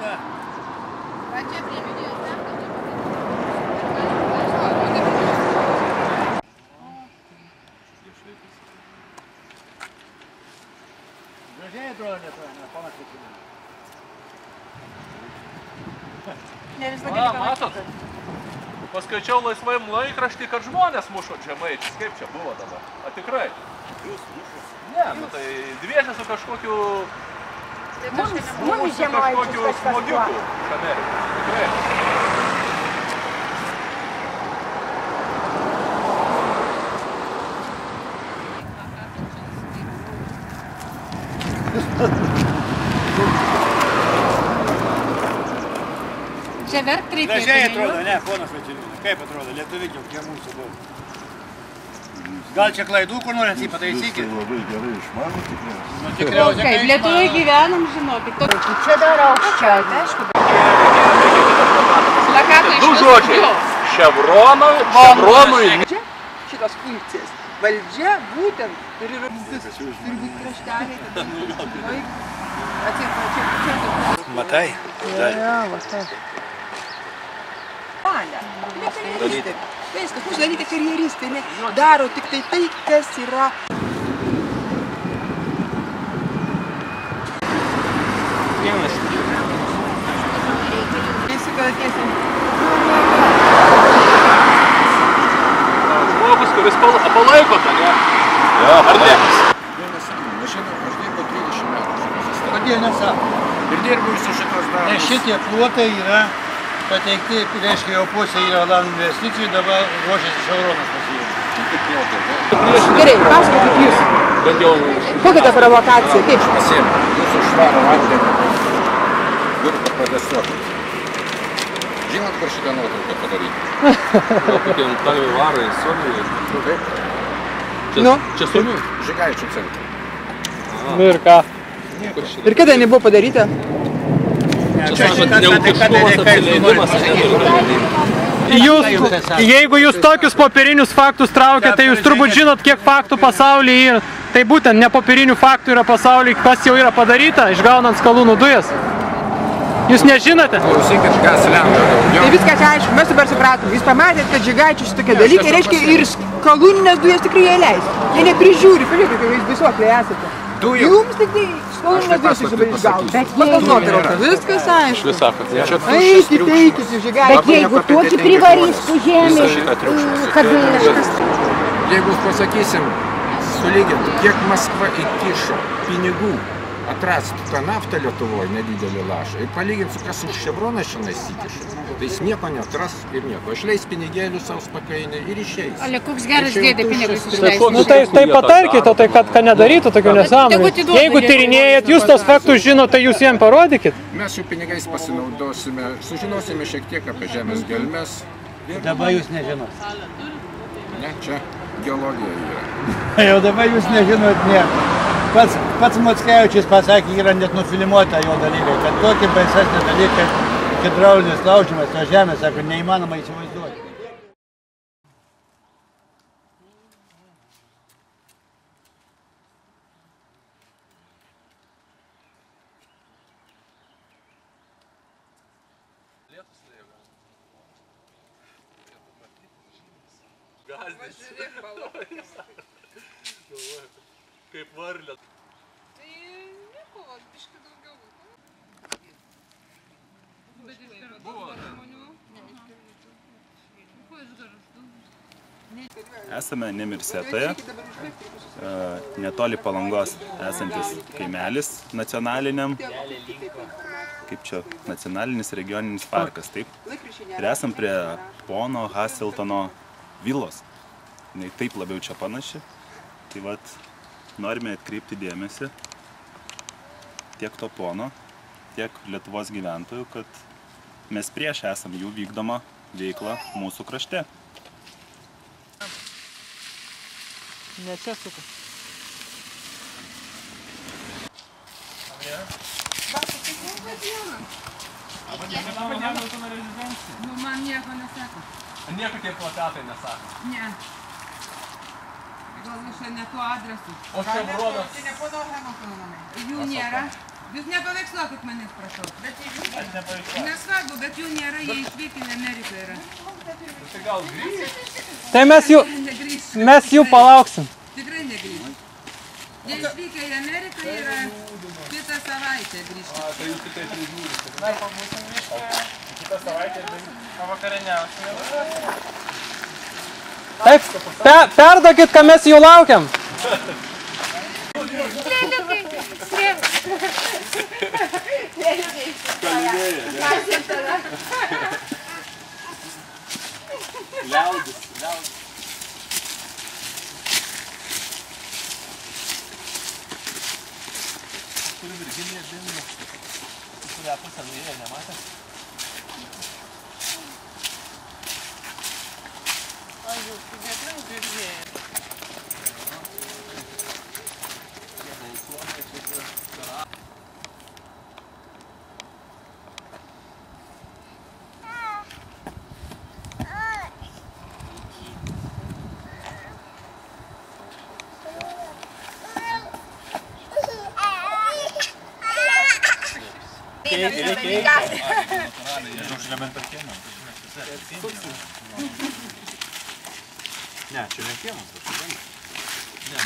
ką? Va čia prie minėjos, ne? Gražiai atrodo Lietuvoje, ne? Ponas Lietuvoje. Ne visą laiką matot? Paskaičiau laisvajam laikraštį, kad žmonės mušo žemaičius. Kaip čia buvo dabar? A tikrai? Jūs mušus? Ne, nu tai dviese su kažkokiu... Mums kažkokiu smogiuku iš Amerikos. Tikrai. Čia verkt reikia. Gražiai atrodo, ne, ponas Vačeliūnas. Kaip atrodo, lietuviai kokie mūsų buvo. Gal čia klaidų, kur norint jį pataisykit? Jūs labai gerai išmano tikriausiai. Nu, tikriausiai Kaip, Lietuvoje gyvenam, žinokit. Čia dar aukščiau, tai aišku. Plakatai iš Du žodžiai. Ševronui. Šitos funkcijas. Valdžia būtent turi būti krašteliai. Matai? Karjeristai. Viskas, mūsų daryti karjeristai, ne? Daro tik tai, kas yra. Žmogus, kuris palaiko tą, ne? Ar ne? Mašina, aš dirbu 30 metų. Kodėl nesako? Ir dirbu su šitos darbus. Nes šitie plotai yra pateikti, reiškia jau pusė yra Olandų investicijų, dabar ruošiasi Ševronas pasiėmė. Gerai, paaiškinkit kaip jūs. Bet jau... Kokia ta provokacija? Kaip? Pasiėmė. Jūsų švarą vandenį. Durką protestuoti. Žinot, kur šitą nuotrauką padaryti? Kokie Talvai varai, Suomijai. Taip. Nu? Čia Suomijai? Žygaičių centre. Nu ir ką? Ir kada jinai buvo padaryta? Jeigu jūs tokius popierinius faktus traukia, tai jūs turbūt žinot, kiek faktų pasaulyje yra. Tai būtent ne popierinių faktų yra pasaulyje, kas jau yra padaryta, išgaunant skalūnų dujas. Jūs nežinote? Klausykit, kas lemia daugiau. Tai viskas aišku, mes dabar supratom. Jūs pamatėt, kad žygaičių šitokie dalykai reiškia ir skalūninės dujas tikrai jie leis. Jie neprižiūri, pažiūrėkit, kai jūs visuokliai esate. Jums tik tai skalūninės dujas išgauti. Bet pagal nuotrauką, viskas aišku. Jūs sakote. Eikit, eikit, žygaičių. Bet jeigu tokį privarystų žemė, kad kažkas... Jeigu pasakysim, sulyginti, kiek Maskva įkišo pinigų atrasti tą naftą Lietuvoje, nedidelį lašą, ir palyginti su kas už Ševroną šiandien įsikiša, tai jis nieko netras ir nieko. Išleis pinigėlių savo spakainę ir išeis. Ale koks geras dėdė pinigus išleis. Nu tai patarkite, tai kad nedarytų tokių nesąmonių. Jeigu tyrinėjat, jūs tos faktus žinote, tai jūs jiem parodykit. Mes jų pinigais pasinaudosime, sužinosime šiek tiek apie žemės gelmes. Dabar jūs nežinot. Ne, čia geologija yra. Jau dabar jūs nežinot nieko. Pats Mockevičius pasakė, yra net nufilmuota jo dalykai, kad tokie baisesni dalykai, hidraulinis laužimas to žemės, sako, neįmanoma įsivaizduoti. Kaip varlė. Tai nieko, biškai daugiau. Bet iš karto buvo žmonių. Kuo iš garždų? Esame Nemirsetoje, netoli Palangos esantis kaimelis nacionaliniam, kaip čia, nacionalinis regioninis parkas, taip. Ir esam prie pono Haseltono vilos. Taip labiau čia panaši. Tai vat, norime atkreipti dėmesį tiek to pono, tiek Lietuvos gyventojų, kad mes prieš esam jų vykdomą veiklą mūsų krašte. Ne čia suka. Nu, man nieko nesako. Nieko tie plakatai nesako. Ne. Gal jūs ne tuo adresu. O Ševronas. Jų nėra. Jūs nepaveiksluokit manęs, prašau. Nesvarbu, bet jų nėra, jie išvykę į Ameriką yra. Tai gal grįžti? Tai mes jų palauksim. Tikrai negrįžti. Jie išvykę į Ameriką yra kitą savaitę grįžti. Tai jūs kitai prižiūrite. Na, pabūsim grįžti. Kitą savaitę pavakarieniausime. Taip, perduokit, ką mes jų laukiam. Liaudis. Kur Virginija dingo? Kurią pusę nuėjo, nematė? Ai, jau, netrink Virginija. Ne, čia ne kiemas. Ne,